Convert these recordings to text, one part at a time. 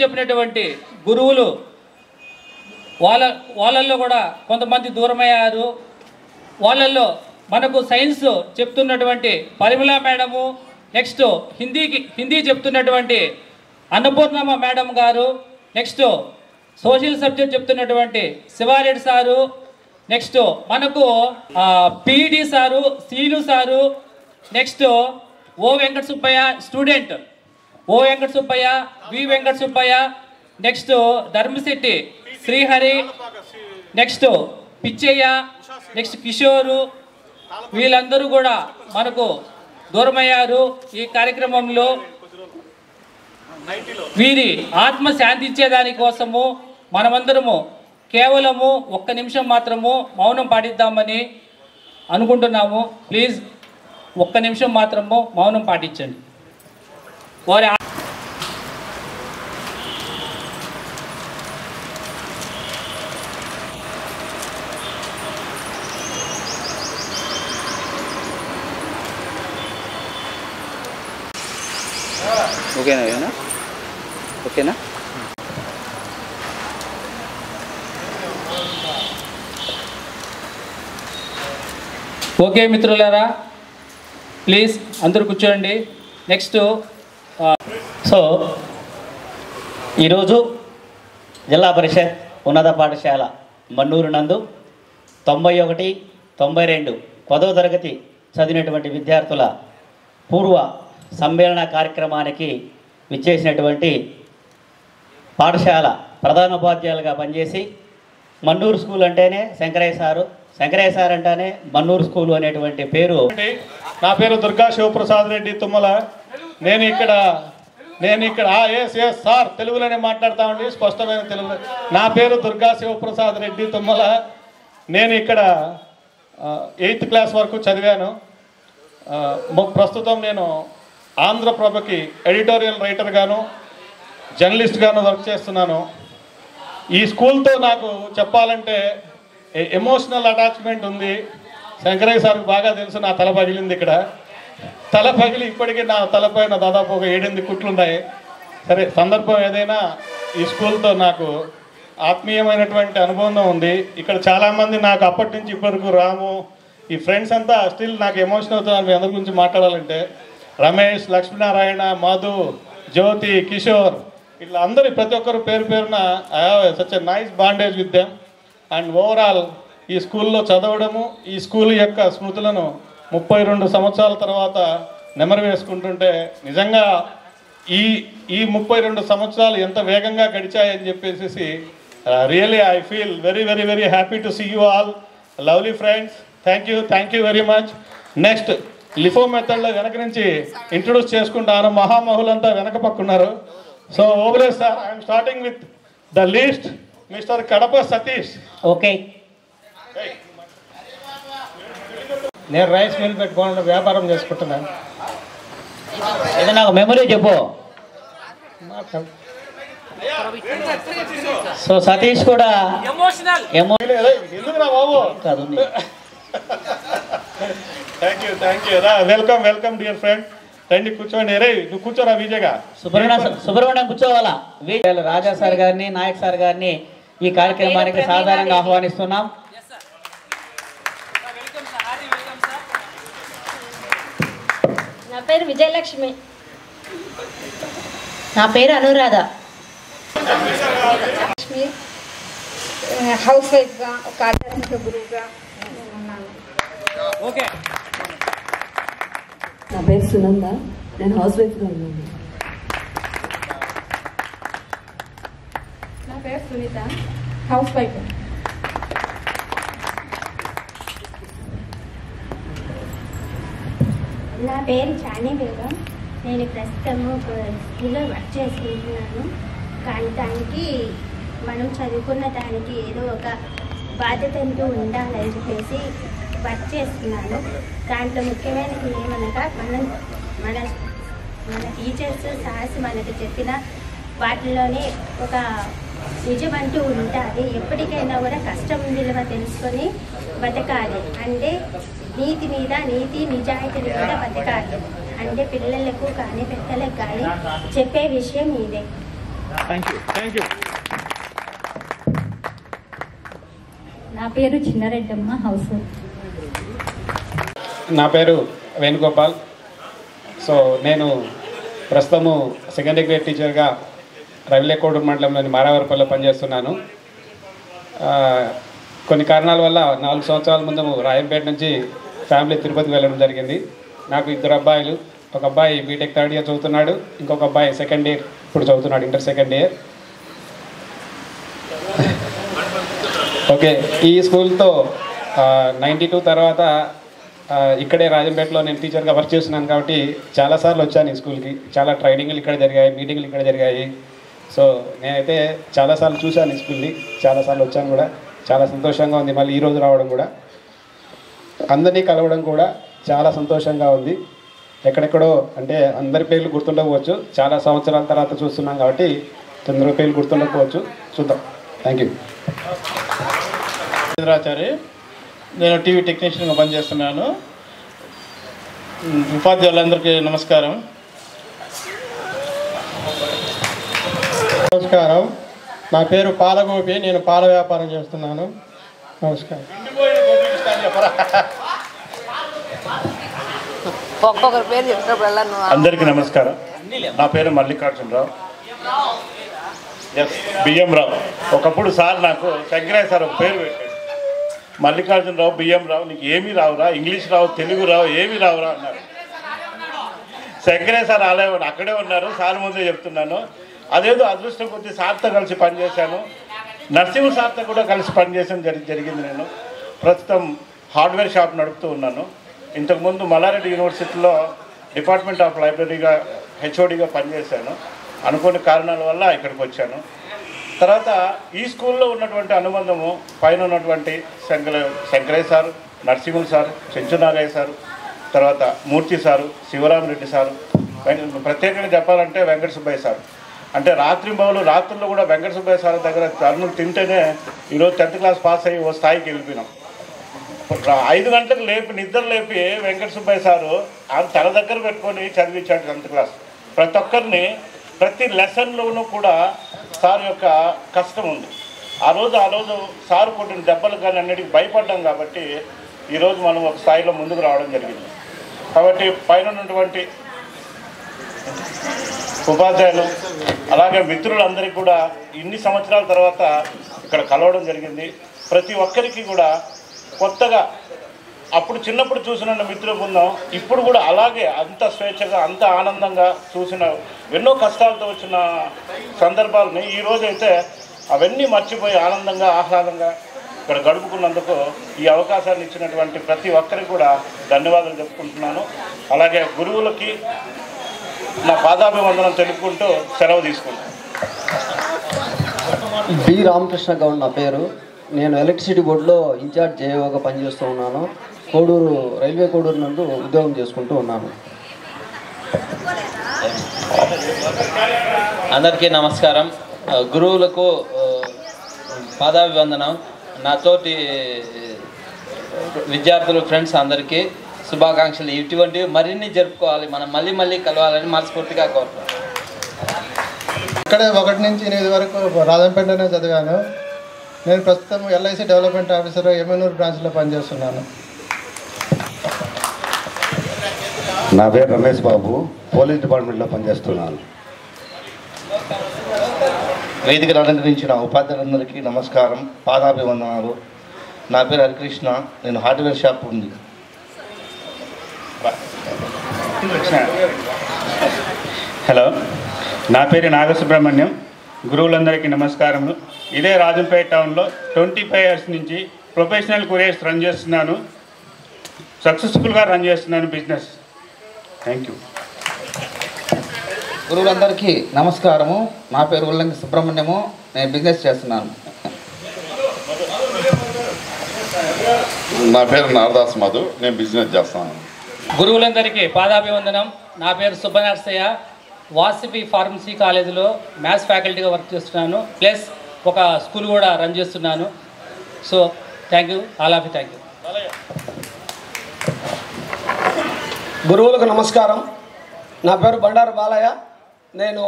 చెప్పినటువంటి గురువులు వాళ్ళల్లో కూడా కొంతమంది దూరమయ్యారు. వాళ్ళల్లో మనకు సైన్స్ చెప్తున్నటువంటి పరిమళ మేడము, నెక్స్ట్ హిందీ చెప్తున్నటువంటి అన్నపూర్ణమ్మ మేడం గారు, నెక్స్ట్ సోషల్ సబ్జెక్ట్ చెప్తున్నటువంటి శివారెడ్డి సారు, నెక్స్ట్ మనకు PED sir, Seenu sir, next O Venkata Subbaiah student, O Venkata Subbaiah, V Venkata Subbaiah, next Dharmasetti Srihari, next Pichaiah, next Kishore, వీళ్ళందరూ కూడా మనకు దూరమయ్యారు. ఈ కార్యక్రమంలో వీరి ఆత్మ శాంతించేదాని కోసము మనమందరము కేవలము 1 నిమిషం మాత్రము మౌనం పాటిద్దామని అనుకుంటున్నాము. ప్లీజ్ 1 నిమిషం మాత్రము మౌనం పాటించండి. వారి ఓకేనా? ఓకేనా? ఓకే మిత్రులారా, ప్లీజ్ అందరూ కూర్చోండి. నెక్స్ట్ సో ఈరోజు జిల్లా పరిషత్ ఉన్నత పాఠశాల మన్నూరు నందు 91, 92 10వ తరగతి చదివినటువంటి విద్యార్థుల పూర్వ సమ్మేళన కార్యక్రమానికి విచ్చేసినటువంటి పాఠశాల ప్రధానోపాధ్యాయులుగా పనిచేసి మన్నూరు స్కూల్ అంటేనే శంకరయ్య సారు, శంకరయ్య సార్ అంటేనే మన్నూరు స్కూలు అనేటువంటి పేరు. నా పేరు దుర్గా శివప్రసాద్ రెడ్డి తుమ్మల. నేను ఇక్కడ ఎస్ సార్ తెలుగులోనే మాట్లాడతామండి, స్పష్టమైన తెలుగు. నా పేరు దుర్గా శివప్రసాద్ రెడ్డి తుమ్మల. నేను ఇక్కడ 8th క్లాస్ వరకు చదివాను. ప్రస్తుతం నేను ఆంధ్రప్రభకి ఎడిటోరియల్ రైటర్ గాను, జర్నలిస్ట్ గాను వర్క్ చేస్తున్నాను. ఈ స్కూల్తో నాకు చెప్పాలంటే ఎమోషనల్ అటాచ్మెంట్ ఉంది. శంకరయ్య సార్కి బాగా తెలుసు, నా తల పగిలింది ఇక్కడ. తల పగిలి ఇప్పటికీ నా తలపైన దాదాపు ఒక 7-8 కుట్లు ఉన్నాయి. సరే, సందర్భం ఏదైనా ఈ స్కూల్తో నాకు ఆత్మీయమైనటువంటి అనుబంధం ఉంది. ఇక్కడ చాలామంది నాకు అప్పటి నుంచి ఇప్పటివరకు రాము, ఈ ఫ్రెండ్స్ అంతా స్టిల్ నాకు ఎమోషన్ అవుతున్నారు మీ అందరి గురించి మాట్లాడాలంటే. రమేష్, లక్ష్మీనారాయణ, మధు, జ్యోతి, కిషోర్, ఇట్లా అందరి ప్రతి ఒక్కరు పేరు పేరున I have such a nice bondage with them. And overall ఈ స్కూల్లో చదవడము, ఈ స్కూల్ యొక్క స్మృతులను 32 సంవత్సరాల తర్వాత నెమరు వేసుకుంటుంటే నిజంగా ఈ 32 సంవత్సరాలు ఎంత వేగంగా గడిచాయని చెప్పేసి really I feel very very very happy to see you all lovely friends. Thank you very much. Next LIFO మెథడ్లో వెనక నుంచి ఇంట్రొడ్యూస్ చేసుకుంటాను. మహామహులంతా వెనక పక్కున్నారు. సో ఓవరే sir, I'm starting with the least mister Kadapa Satish. Okay, నేను రైస్ మిల్ పెట్టుకోవడం వ్యాపారం చేసుకుంటున్నాను. ఏదైనా ఒక మెమరీ చెప్పు. సో సతీష్ కూడా ఎందుకు నా బాబు కాదు. Thank you welcome dear friend. రండి కూర్చోండి. రే నువ్వు కూర్చోరా విజయగా. సుబ్రహ్మణ్యం కూర్చోవాలా. రాజా సార్ గారిని, నాయక్ సార్ గారిని ఈ కార్యక్రమానికి సాధారణంగా ఆహ్వానిస్తున్నాం. నా పేరు విజయలక్ష్మి. నా పేరు అనురాధ. లక్ష్మి హౌస్ వైఫ్గా, ఒక ఆధ్యాత్మిక గురువుగా ఉన్నాను. ఓకే. నా పేరు సునంద. నేను హౌస్ వైఫ్గా ఉన్నాను. నా పేరు సునీత, హౌస్ వైఫ్. నా పేరు చానీ బేగం. నేను ప్రస్తుతము స్కూల్లో వర్క్ చేసుకుంటున్నాను. కానీ దానికి మనం చదువుకున్న దానికి ఏదో ఒక బాధ్యత అంటూ ఉండాలని చెప్పేసి వర్క్ చేస్తున్నాను. దాంట్లో ముఖ్యమైనది ఏమనగా మన టీచర్స్ సార్స్ మనకు చెప్పిన వాటిలోనే ఒక నిజమంటూ ఉంటుంది. ఎప్పటికైనా కూడా కష్టం విలువ తెలుసుకొని బతకాలి. అంటే నీతి మీద, నీతి నిజాయితీ మీద బతకాలి. అంటే పిల్లలకు కానీ పెద్దలకు కానీ చెప్పే విషయం ఇదే. Thank you. నా పేరు చిన్నారెడ్డమ్మ, హౌస్ వైఫ్. నా పేరు వేణుగోపాల్. సో నేను ప్రస్తుతము సెకండరీ గ్రేడ్ టీచర్గా రవిలేకోడూరు మండలంలోని మారావరపల్లిలో పనిచేస్తున్నాను. కొన్ని కారణాల వల్ల 4 సంవత్సరాల ముందు రాయంపేట నుంచి ఫ్యామిలీ తిరుపతికి వెళ్ళడం జరిగింది. నాకు 2 అబ్బాయిలు. ఒక అబ్బాయి బీటెక్ 3rd ఇయర్ చదువుతున్నాడు, ఇంకొక అబ్బాయి 2nd ఇయర్ ఇప్పుడు చదువుతున్నాడు, ఇంటర్ 2nd ఇయర్. ఓకే, ఈ స్కూల్తో 92 తర్వాత ఇక్కడే రాజంపేటలో నేను టీచర్గా వర్క్ చేస్తున్నాను కాబట్టి చాలాసార్లు వచ్చాను ఈ స్కూల్కి. చాలా ట్రైనింగ్లు ఇక్కడ జరిగాయి, మీటింగ్లు ఇక్కడ జరిగాయి. సో నేనైతే చాలాసార్లు చూశాను ఈ స్కూల్ని, చాలాసార్లు వచ్చాను కూడా. చాలా సంతోషంగా ఉంది మళ్ళీ ఈరోజు రావడం కూడా. అందరినీ కలవడం కూడా చాలా సంతోషంగా ఉంది. ఎక్కడెక్కడో అంటే అందరి పేర్లు గుర్తుండకపోవచ్చు, చాలా సంవత్సరాల తర్వాత చూస్తున్నాం కాబట్టి తొందరగా పేర్లు గుర్తుండకపోవచ్చు, చూద్దాం. Thank you. చంద్రాచారి, నేను టీవీ టెక్నీషియన్గా పనిచేస్తున్నాను. ఉపాధ్యాయులందరికీ నమస్కారం. నా పేరు పాలగోపి, నేను పాల వ్యాపారం చేస్తున్నాను. నమస్కారం. అందరికీ నమస్కారం. నా పేరు మల్లికార్జునరావు, బియ్యం రావు. ఒకప్పుడు సార్ నాకు శంకరయ్య సార్ ఒక పేరు పెట్టాడు, మల్లికార్జునరావు బియ్యం రావు, నీకు ఏమీ రావురా, ఇంగ్లీష్ రావు, తెలుగు రావు, ఏమీ రావురా అన్నారు. శంకరయ్య సార్ అక్కడే ఉన్నారు, సార్ ముందే చెప్తున్నాను. అదేదో అదృష్టం కొద్ది సార్తో కలిసి పనిచేశాను. నరసింహ సార్తో కూడా కలిసి పనిచేయడం జరిగింది. నేను ప్రస్తుతం హార్డ్వేర్ షాప్ నడుపుతూ ఉన్నాను. ఇంతకుముందు మల్లారెడ్డి యూనివర్సిటీలో డిపార్ట్మెంట్ ఆఫ్ లైబ్రరీగా హెచ్ఓడిగా పనిచేశాను. అనుకోని కారణాల వల్ల ఇక్కడికి వచ్చాను. తర్వాత ఈ స్కూల్లో ఉన్నటువంటి అనుబంధము పైన ఉన్నటువంటి Shankaraiah sir, Narasimhulu sir, Chenchunagaiah sir, తర్వాత మూర్తి సారు, శివరామరెడ్డి సారు, ప్రత్యేకంగా చెప్పాలంటే వెంకట సుబ్బయ్య సారు. అంటే రాత్రుల్లో కూడా వెంకట సుబ్బయ్య సార్ దగ్గర తరుణులు తింటేనే ఈరోజు 10th క్లాస్ పాస్ అయ్యి ఓ స్థాయికి వెళ్ళిపోయినాం. 5 గంటలకు నిద్ర లేపి వెంకట సుబ్బయ్య సారు తన దగ్గర పెట్టుకొని చదివించాడు 10th క్లాస్. ప్రతి ఒక్కరిని ప్రతి లెసన్లోనూ కూడా సార్ యొక్క కష్టం ఉంది. ఆ రోజు సారు కొట్టిన దెబ్బలు కానీ అన్నిటికీ భయపడ్డాం కాబట్టి ఈరోజు మనం ఒక స్థాయిలో ముందుకు రావడం జరిగింది. కాబట్టి పైన ఉన్నటువంటి ఉపాధ్యాయులు అలాగే మిత్రులందరికీ కూడా ఇన్ని సంవత్సరాల తర్వాత ఇక్కడ కలవడం జరిగింది. ప్రతి ఒక్కరికి కూడా కొత్తగా అప్పుడు చిన్నప్పుడు చూసిన మిత్రుల బృందం ఇప్పుడు కూడా అలాగే అంత స్వేచ్ఛగా అంత ఆనందంగా చూసిన ఎన్నో కష్టాలతో వచ్చిన సందర్భాలని ఈరోజైతే అవన్నీ మర్చిపోయి ఆనందంగా ఆహ్లాదంగా ఇక్కడ గడుపుకున్నందుకు ఈ అవకాశాన్ని ఇచ్చినటువంటి ప్రతి ఒక్కరికి కూడా ధన్యవాదాలు చెప్పుకుంటున్నాను. అలాగే గురువులకి నా పాదాభివందనం తెలుపుకుంటూ సెలవు తీసుకుంటాను. బి రామకృష్ణ గౌడ్ నా పేరు. నేను ఎలక్ట్రిసిటీ బోర్డులో ఇన్ఛార్జ్ జేఓగా పనిచేస్తూ ఉన్నాను. రైల్వే కోడూరు నందు ఉద్యోగం చేసుకుంటూ ఉన్నాను. అందరికీ నమస్కారం. గురువులకు పాదాభివందనం. నాతోటి విద్యార్థులు ఫ్రెండ్స్ అందరికీ శుభాకాంక్షలు. ఇటువంటివి మరిన్ని జరుపుకోవాలి, మనం మళ్ళీ కలవాలని మనస్ఫూర్తిగా కోరుతున్నాం. ఇక్కడే 1 నుంచి 8 వరకు రాజంపేటనే చదివాను. నేను ప్రస్తుతం LIC డెవలప్మెంట్ ఆఫీసర్ ఎమ్మెనూరు బ్రాంచ్లో పనిచేస్తున్నాను. నా పేరు రమేష్ బాబు, పోలీస్ డిపార్ట్మెంట్లో పనిచేస్తున్నాను. వేదికను అలంకరించిన ఉపాధ్యాయులందరికీ నమస్కారం, పాదాభివందనాలు. నా పేరు హరికృష్ణ, నేను హార్డ్వేర్ షాప్ ఉంది. హలో, నా పేరు నాగసుబ్రహ్మణ్యం. గురువులందరికీ నమస్కారములు. ఇదే రాజంపేట టౌన్లో 25 years నుంచి ప్రొఫెషనల్ కొరియర్స్ రన్ చేస్తున్నాను. సక్సెస్ఫుల్గా రన్ చేస్తున్నాను బిజినెస్. Thank you. గురువులందరికీ నమస్కారము. నా పేరు ఉల్లంఘి సుబ్రహ్మణ్యము, నేను బిజినెస్ చేస్తున్నాను. నా పేరు నారదాస్ మధు, నేను బిజినెస్ చేస్తాను. గురువులందరికీ పాదాభివందనం. నా పేరు సుబ్బనర్సయ్య, వాసవి ఫార్మసీ కాలేజీలో మ్యాథ్స్ ఫ్యాకల్టీగా వర్క్ చేస్తున్నాను, ప్లస్ ఒక స్కూల్ కూడా రన్ చేస్తున్నాను. So thank you, all of you, thank you. గురువులకు నమస్కారం. నా పేరు బండారు బాలయ్య, నేను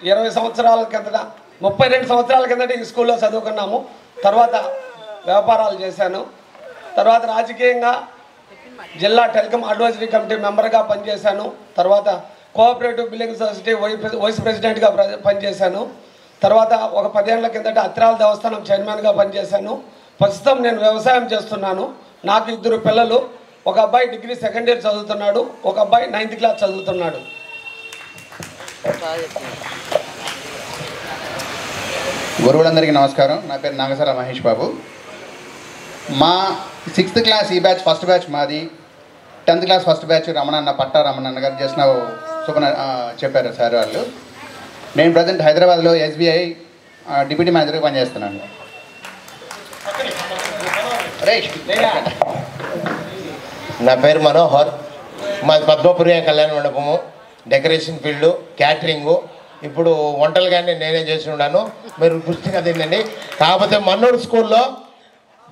20 సంవత్సరాల కిందట 32 సంవత్సరాల కిందట ఈ స్కూల్లో చదువుకున్నాము. తర్వాత వ్యాపారాలు చేశాను. తర్వాత రాజకీయంగా జిల్లా టెలికాం అడ్వైజరీ కమిటీ మెంబర్గా పనిచేశాను. తర్వాత కోఆపరేటివ్ బిల్డింగ్ సొసైటీ వైస్ ప్రెసిడెంట్గా పనిచేశాను. తర్వాత ఒక 10 ఏళ్ల కిందట అత్రాల దేవస్థానం చైర్మన్గా పనిచేశాను. ప్రస్తుతం నేను వ్యవసాయం చేస్తున్నాను. నాకు 2 పిల్లలు. ఒక అబ్బాయి డిగ్రీ 2nd ఇయర్ చదువుతున్నాడు, ఒక అబ్బాయి 9th క్లాస్ చదువుతున్నాడు. గురువులందరికీ నమస్కారం. నా పేరు నాగసర మహేష్ బాబు. మా 6th క్లాస్ ఈ బ్యాచ్ ఫస్ట్ బ్యాచ్ మాది. 10th క్లాస్ ఫస్ట్ బ్యాచ్ రమణన్న పట్టా రమణన్న గారు చేసిన చెప్పారు సార్ వాళ్ళు. నేను ప్రజెంట్ హైదరాబాద్లో SBI డిప్యూటీ మేనేజర్గా పనిచేస్తున్నాను. నా పేరు మనోహర్. మాది పద్మపురి కళ్యాణ మండపము, డెకరేషన్ ఫీల్డ్, క్యాటరింగు. ఇప్పుడు వంటలు కానీ నేనే చేసి ఉన్నాను. మీరు దృష్టిగా తినండి. కాకపోతే మన్నూరు స్కూల్లో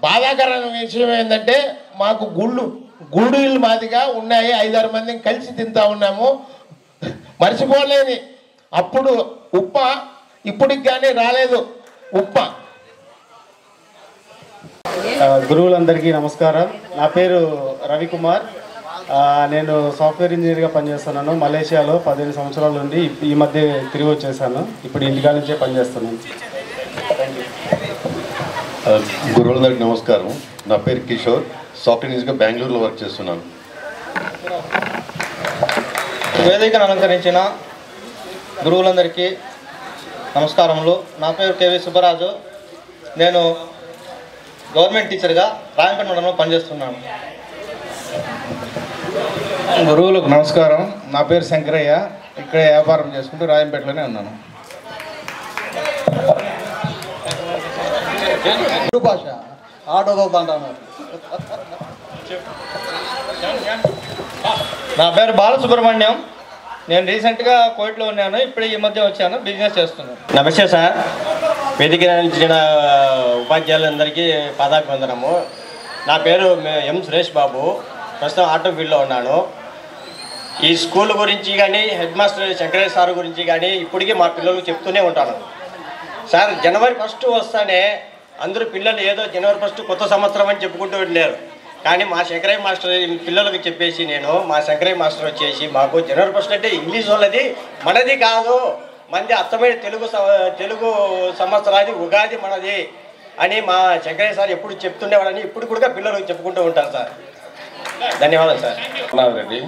బాధాకరమైన విషయం ఏంటంటే మాకు గూడులు మాదిగా ఉన్నాయి. 5-6 మందిని కలిసి తింటా ఉన్నాము. మర్చిపోలేని అప్పుడు ఉప్ప ఇప్పటికి కానీ రాలేదు ఉప్ప. గురువులందరికీ నమస్కారం. నా పేరు రవికుమార్. నేను సాఫ్ట్వేర్ ఇంజనీర్గా పనిచేస్తున్నాను. మలేషియాలో 15 సంవత్సరాల నుండి ఈ మధ్య తిరిగి వచ్చేసాను. ఇప్పుడు ఇంటికాడ నుంచే పనిచేస్తున్నాను. గురువులందరికీ నమస్కారం. నా పేరు కిషోర్. సాఫ్ట్వేర్ ఇంజనీర్గా బెంగళూరులో వర్క్ చేస్తున్నాను. వేదికను అలంకరించిన గురువులందరికీ నమస్కారములు. నా పేరు కేవీ సుబ్బరాజు. నేను గవర్నమెంట్ టీచర్గా రాయంపేట మండలంలో పనిచేస్తున్నాను. గురువులకు నమస్కారం. నా పేరు శంకరయ్య. ఇక్కడే వ్యాపారం చేసుకుంటూ రాయంపేటలోనే ఉన్నాను. భాష ఆటోతో అంటున్నారు. నా పేరు బాలసుబ్రహ్మణ్యం. నేను రీసెంట్గా కోవిడ్లో ఉన్నాను. ఇప్పుడు ఈ మధ్య వచ్చాను, బిజినెస్ చేస్తున్నాను. నమస్తే సార్. వేదిక నుంచిన ఉపాధ్యాయులందరికీ పాదాభివందనము. నా పేరు ఎం సురేష్ బాబు. ప్రస్తుతం ఆటో ఫీల్డ్లో ఉన్నాను. ఈ స్కూల్ గురించి కానీ హెడ్ మాస్టర్ శంకరయ్య సార్ గురించి కానీ ఇప్పటికీ మా పిల్లలకు చెప్తూనే ఉంటాను సార్. జనవరి 1 వస్తానే అందరూ పిల్లలు ఏదో జనవరి 1 కొత్త సంవత్సరం అని చెప్పుకుంటూ వెళ్ళారు. కానీ మా శంకరయ్య మాస్టర్ పిల్లలకు చెప్పేసి మా శంకరయ్య మాస్టర్ వచ్చేసి మాకు జనవరి 1 అంటే ఇంగ్లీష్ వాళ్ళది, మనది కాదు, మంది అర్థమైన తెలుగు సంవత్సరాది ఉగాది మనది అని మా శంకరయ్య సార్ ఎప్పుడు చెప్తుండేవాడని ఇప్పుడు కూడా పిల్లలకు చెప్పుకుంటూ ఉంటారు సార్. ధన్యవాదాలు sir. Reddy.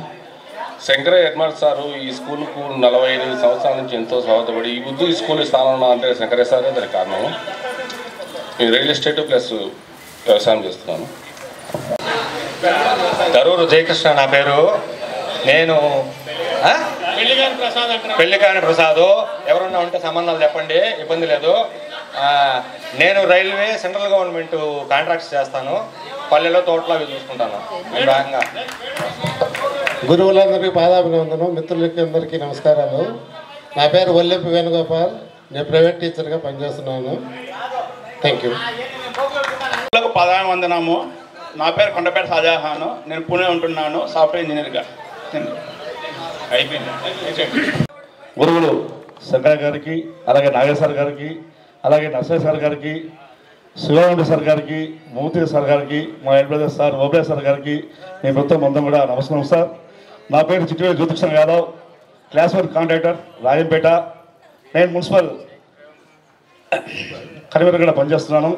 Shankaraiah head master sir ఈ స్కూల్కు 45 సంవత్సరాల నుంచి ఎంతో స్వాగతపడి ఈ స్కూల్ స్థానంలో అంటే శంకరయ్య సారే దానికి కారణం. నేను రియల్ ఎస్టేట్ ప్లస్ వ్యవసాయం చేస్తున్నాను. దరూరు జయకృష్ణ నా పేరు. నేను పెళ్లికాని ప్రసాదు. ఎవరన్నా ఉంటే సంబంధాలు చెప్పండి, ఇబ్బంది లేదు. నేను రైల్వే సెంట్రల్ గవర్నమెంట్ కాంట్రాక్ట్స్ చేస్తాను. పల్లెలో తోటలో అవి చూసుకుంటాను. గురువులందరికీ పాదాభివందనం. మిత్రులకి అందరికీ నమస్కారాలు. నా పేరు వల్లెప్పి వేణుగోపాల్. నేను ప్రైవేట్ టీచర్గా పనిచేస్తున్నాను. Thank you. పాదాభివందనము. నా పేరు కొండపేట షాజహాను. నేను పూణే ఉంటున్నాను సాఫ్ట్వేర్ ఇంజనీర్గా. అయిపోయింది. గురువులు శంకరయ్య గారికి, అలాగే నాగేశ్వర గారికి, అలాగే నర్సయ్య సార్ గారికి, శివరాముడి సార్ గారికి, మూర్తి సార్ గారికి, మా హెడ్ బ్రదర్ సార్ ఓబే సార్ గారికి నేను మొత్తం మొత్తం కూడా నమస్కారం సార్. నా పేరు చిట్టివేలు జ్యోతికృష్ణ యాదవ్. Class 1 contractor Rajampet. నేను మున్సిపల్ కన్వీనర్గా పనిచేస్తున్నాను.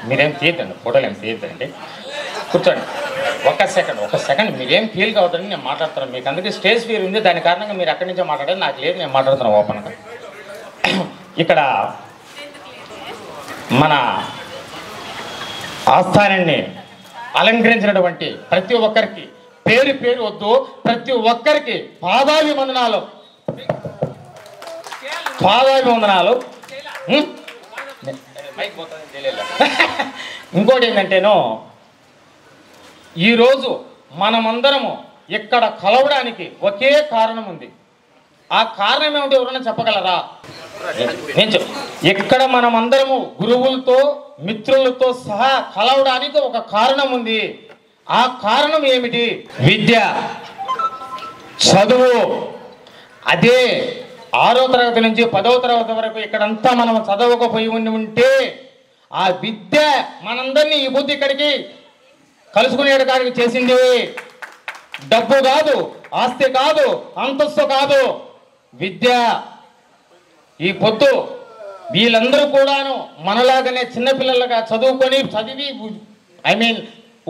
మీరేం తీయద్దండి, ఫోటోలు ఏం తీయద్దండి, కూర్చోండి. ఒక్క సెకండ్ మీరేం ఫీల్ కావద్దని నేను మాట్లాడుతున్నాను. మీకు అందరికీ స్టేజ్ ఫీల్ ఉంది, దాని కారణంగా మీరు అక్కడి నుంచే మాట్లాడాలి. నాకు లేదు, నేను మాట్లాడుతున్నాను ఓపెన్గా. ఇక్కడ మన ఆస్థానాన్ని అలంకరించినటువంటి ప్రతి ఒక్కరికి పేరు పేరు వద్దు, ప్రతి ఒక్కరికి పాదాభివందనాలు. ఇంకోటి ఏంటంటేనో ఈరోజు మనమందరము ఇక్కడ కలవడానికి ఒకే కారణం ఉంది. ఆ కారణం ఏమిటి ఎవరైనా చెప్పగలరా? ఇక్కడ మనమందరము గురువులతో మిత్రులతో సహా కలవడానికి ఒక కారణం ఉంది. ఆ కారణం ఏమిటి? విద్య. చదువు అదే 6వ తరగతి నుంచి 10వ తరగతి వరకు ఇక్కడంతా మనం చదవకపోయి ఉంటే ఆ విద్య మనందరినీ ఈ బుద్ధి ఇక్కడికి కలుసుకునేటానికి చేసింది. డబ్బు కాదు, ఆస్తి కాదు, అంతస్తు కాదు, విద్య. ఈ పొద్దు వీళ్ళందరూ కూడాను మనలాగానే చిన్నపిల్లలుగా చదివి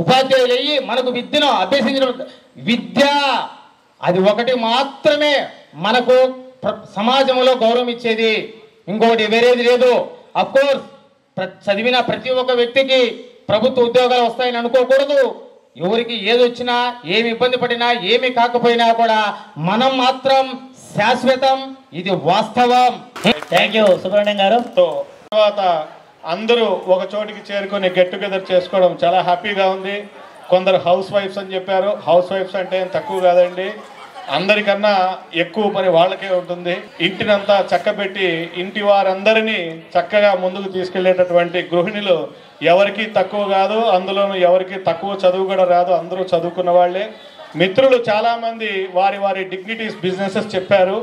ఉపాధ్యాయులు అయ్యి మనకు విద్యను అభ్యసించిన విద్య అది ఒకటి మాత్రమే మనకు సమాజంలో గౌరవం ఇచ్చేది, ఇంకొకటి వేరేది లేదు. అఫ్కోర్స్ చదివిన ప్రతి ఒక్క వ్యక్తికి ప్రభుత్వ ఉద్యోగాలు వస్తాయని అనుకోకూడదు. ఎవరికి ఏది వచ్చినా, ఏమి ఇబ్బంది పడినా, ఏమి కాకపోయినా కూడా మనం మాత్రం శాశ్వతం, ఇది వాస్తవం. థ్యాంక్ యూ సుబ్రహ్మణ్యం గారు. తర్వాత అందరూ ఒక చోటికి చేరుకొని గెట్ టుగెదర్ చేసుకోవడం చాలా హ్యాపీగా ఉంది. కొందరు హౌస్ వైఫ్స్ అని చెప్పారు. హౌస్ వైఫ్స్ అంటే ఏం తక్కువ కాదండి, అందరికన్నా ఎక్కువ పని వాళ్ళకే ఉంటుంది. ఇంటినంతా చక్కబెట్టి ఇంటి వారందరినీ చక్కగా ముందుకు తీసుకెళ్లేటటువంటి గృహిణులు ఎవరికి తక్కువ కాదు. అందులోనూ ఎవరికి తక్కువ చదువు కూడా రాదు, అందరూ చదువుకున్న వాళ్ళే. మిత్రులు చాలామంది వారి వారి డిగ్నిటీస్ బిజినెసెస్ చెప్పారు.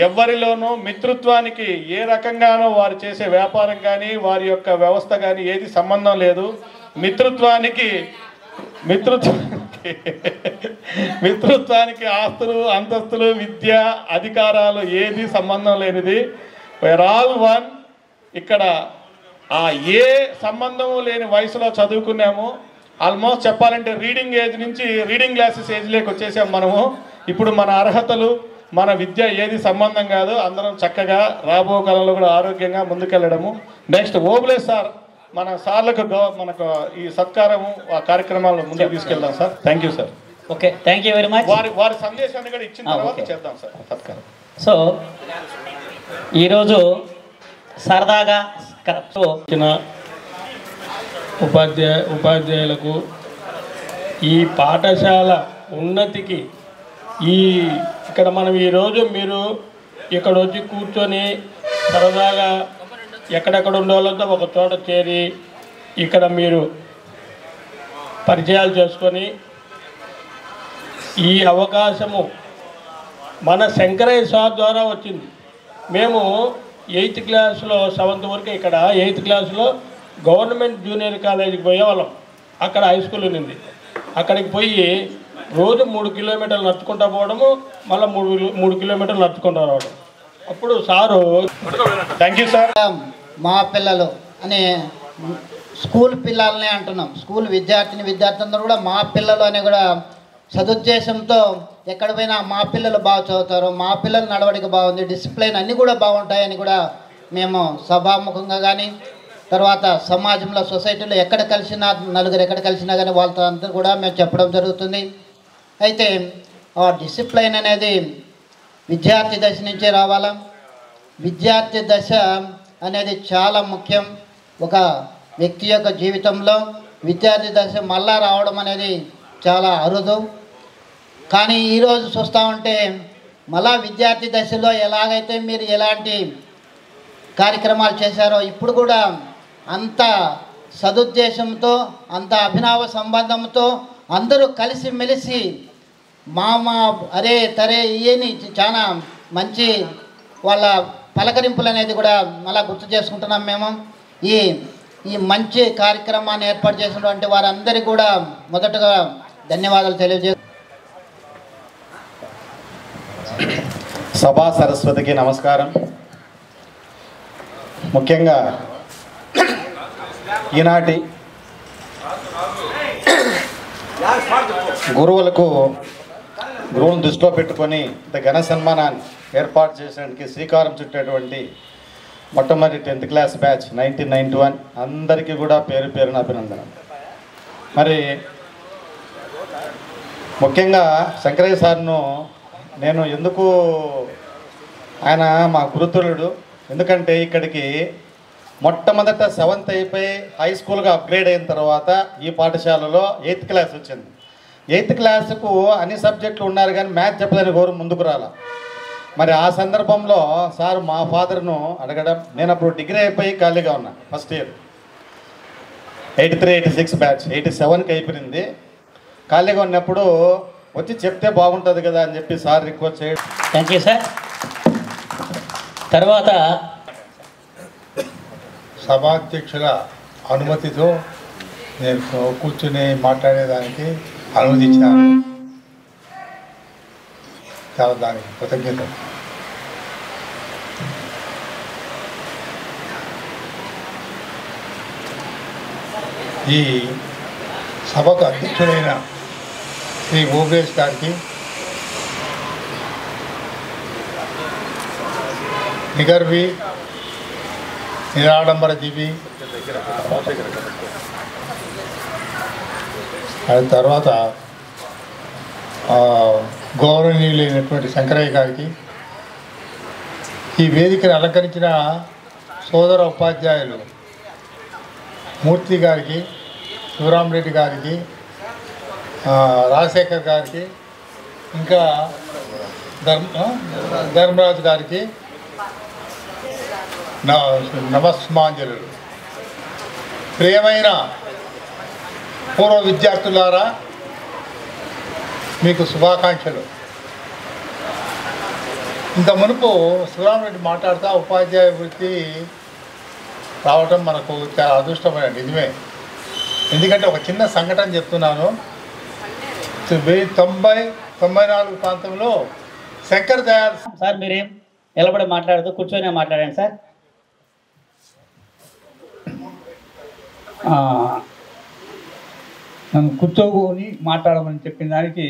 ఎవరిలోనూ మిత్రుత్వానికి ఏ రకంగానో వారు చేసే వ్యాపారం కానీ వారి యొక్క వ్యవస్థ కానీ ఏది సంబంధం లేదు. మిత్రుత్వానికి ఆస్తులు, అంతస్తులు, విద్య, అధికారాలు ఏది సంబంధం లేనిది. Where all one. ఇక్కడ ఏ సంబంధము లేని వయసులో చదువుకున్నాము. ఆల్మోస్ట్ చెప్పాలంటే రీడింగ్ ఏజ్ నుంచి రీడింగ్ గ్లాసెస్ ఏజ్లోకి వచ్చేసాం మనము. ఇప్పుడు మన అర్హతలు, మన విద్య ఏది సంబంధం కాదు. అందరం చక్కగా రాబో కాలంలో కూడా ఆరోగ్యంగా ముందుకెళ్ళడము. నెక్స్ట్ ఓబులేష్ సార్, మన సార్లకు మనకు ఈ సత్కారము ఆ కార్యక్రమాలను ముందుకు తీసుకెళ్దాం sir. Thank you sir. Okay, thank you very much. వారి సందేశాన్ని కూడా ఇచ్చిన తర్వాత చేద్దాం సార్ సత్కారం. సో ఈరోజు సరదాగా ఉపాధ్యాయులకు ఈ పాఠశాల ఉన్నతికి ఇక్కడ మనం ఈరోజు మీరు ఇక్కడ వచ్చి కూర్చొని సరదాగా ఎక్కడెక్కడ ఉండేవాళ్ళంతా ఒక చోట చేరి ఇక్కడ మీరు పరిచయాలు చేసుకొని ఈ అవకాశము మన శంకరయ్య సార్ ద్వారా వచ్చింది. మేము 8th క్లాస్లో 7th వరకు ఇక్కడ 8th క్లాస్లో గవర్నమెంట్ జూనియర్ కాలేజీకి పోయేవాళ్ళం. అక్కడ హై స్కూల్ ఉంది. అక్కడికి పోయి రోజు 3 కిలోమీటర్లు నడుచుకుంటూ పోవడము, మళ్ళీ 3 కిలోమీటర్లు నడుచుకుంటూ రావడం. అప్పుడు సారు థ్యాంక్ యూ సార్. మా పిల్లలు అనే స్కూల్ పిల్లల్ని అంటున్నాం. స్కూల్ విద్యార్థులందరూ కూడా మా పిల్లలు అని కూడా సదుద్దేశంతో ఎక్కడ పోయినా మా పిల్లలు బాగా చదువుతారు, మా పిల్లల నడవడిక బాగుంది, డిసిప్లైన్ అన్నీ కూడా బాగుంటాయని కూడా మేము సభాముఖంగా కానీ తర్వాత సమాజంలో సొసైటీలో ఎక్కడ కలిసినా నలుగురు ఎక్కడ కలిసినా కానీ వాళ్ళతో అందరూ కూడా మేము చెప్పడం జరుగుతుంది. అయితే ఆ డిసిప్లైన్ అనేది విద్యార్థి దశ నుంచే రావాలా. విద్యార్థి దశ అనేది చాలా ముఖ్యం ఒక వ్యక్తి యొక్క జీవితంలో. విద్యార్థి దశ మళ్ళా రావడం అనేది చాలా అరుదు. కానీ ఈరోజు చూస్తూ ఉంటే మళ్ళా విద్యార్థి దశలో ఎలాగైతే మీరు ఎలాంటి కార్యక్రమాలు చేశారో ఇప్పుడు కూడా అంత సదుద్దేశంతో, అంత అభినవ సంబంధంతో అందరూ కలిసిమెలిసి మామ అరే తరే ఇయని చాలా మంచి వాళ్ళ పలకరింపులు అనేది కూడా మళ్ళీ గుర్తు చేసుకుంటున్నాం మేము. ఈ మంచి కార్యక్రమాన్ని ఏర్పాటు చేసినటువంటి వారందరికీ కూడా మొదటగా ధన్యవాదాలు సభా సరస్వతికి నమస్కారం. ముఖ్యంగా ఈనాటి గురువులను దృష్టిలో పెట్టుకొని ఇంత ఘన సన్మానాన్ని ఏర్పాటు చేసడానికి శ్రీకారం చుట్టేటువంటి మొట్టమొదటి 10th క్లాస్ బ్యాచ్ 1991 అందరికీ కూడా పేరు పేరున అభినందన. మరి ముఖ్యంగా శంకరయ్య సార్ను నేను ఎందుకు, ఆయన మా గురుతులుడు. ఎందుకంటే ఇక్కడికి మొట్టమొదట 7th అయిపోయి హై స్కూల్గా అప్గ్రేడ్ అయిన తర్వాత ఈ పాఠశాలలో 8th క్లాస్ వచ్చింది. 8th క్లాస్కు అన్ని సబ్జెక్టులు ఉన్నారు కానీ మ్యాథ్స్ చెప్పదని గౌరవం ముందుకు రాలా. మరి ఆ సందర్భంలో సార్ మా ఫాదర్ను అడగడం, నేను అప్పుడు డిగ్రీ అయిపోయి ఖాళీగా ఉన్నా. ఫస్ట్ ఇయర్ 83, 86 బ్యాచ్ 87కి అయిపోయింది. ఖాళీగా ఉన్నప్పుడు వచ్చి చెప్తే బాగుంటుంది కదా అని చెప్పి సార్ రిక్వెస్ట్ చేయడం. Thank you sir. తర్వాత సభాధ్యక్షుల అనుమతితో నేను కూర్చుని మాట్లాడేదానికి అనుమతించాను. చాలా దానికి కృతజ్ఞత. ఈ సభకు అధ్యక్షుడైన శ్రీ ఓబేష్ గారికి, నిగర్వి నిరాడంబర జీవి, అది తర్వాత గౌరవనీయులైనటువంటి శంకరయ్య గారికి, ఈ వేదికను అలంకరించిన సోదర ఉపాధ్యాయులు మూర్తి గారికి, శివరామరెడ్డి గారికి, రాజశేఖర్ గారికి, ఇంకా ధర్మరాజు గారికి నమస్మాంజలు. ప్రియమైన పూర్వ విద్యార్థులారా, మీకు శుభాకాంక్షలు. ఇంత మునుపు శివరామరెడ్డి మాట్లాడుతూ ఉపాధ్యాయ వృత్తి రావటం మనకు చాలా అదృష్టమైన నిజమే. ఎందుకంటే ఒక చిన్న సంఘటన చెప్తున్నాను. 1994 ప్రాంతంలో శంకర్ దయాళ్ సార్ మీరేం నిలబడి మాట్లాడుతూ కూర్చొని మాట్లాడండి సార్. నన్ను కూర్చోని మాట్లాడమని చెప్పిన దానికి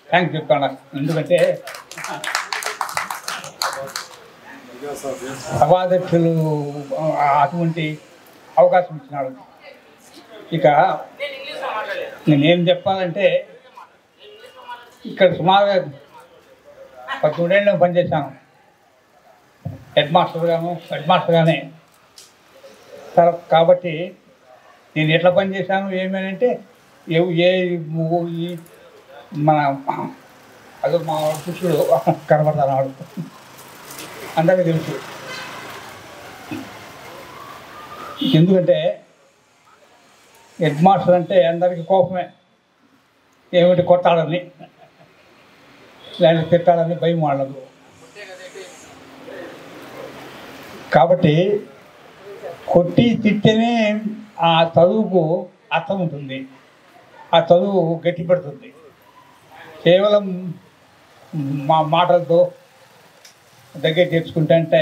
థ్యాంక్స్ చెప్తాను. ఎందుకంటే సభాధ్యక్షులు అటువంటి అవకాశం ఇచ్చినాడు. ఇక నేనేం చెప్పాలంటే, ఇక్కడ సుమారుగా 13 ఏళ్ళు పనిచేశాను హెడ్ మాస్టర్గానే. కాబట్టి నేను ఎట్లా పనిచేశాను ఏమేనంటే, మన అది మా పురుషుడు కనబడతాడు, అందరికీ తెలుసు. ఎందుకంటే హెడ్ మాస్టర్ అంటే అందరికీ కోపమే, ఏమిటి కొట్టాలని లేదంటే తిట్టాలని భయం వాళ్ళదు. కాబట్టి కొట్టి తిట్టేనే ఆ చదువుకు అర్థం ఉంటుంది, ఆ చదువు గట్టిపడుతుంది. కేవలం మా మాటలతో దగ్గర తెచ్చుకుంటే అంటే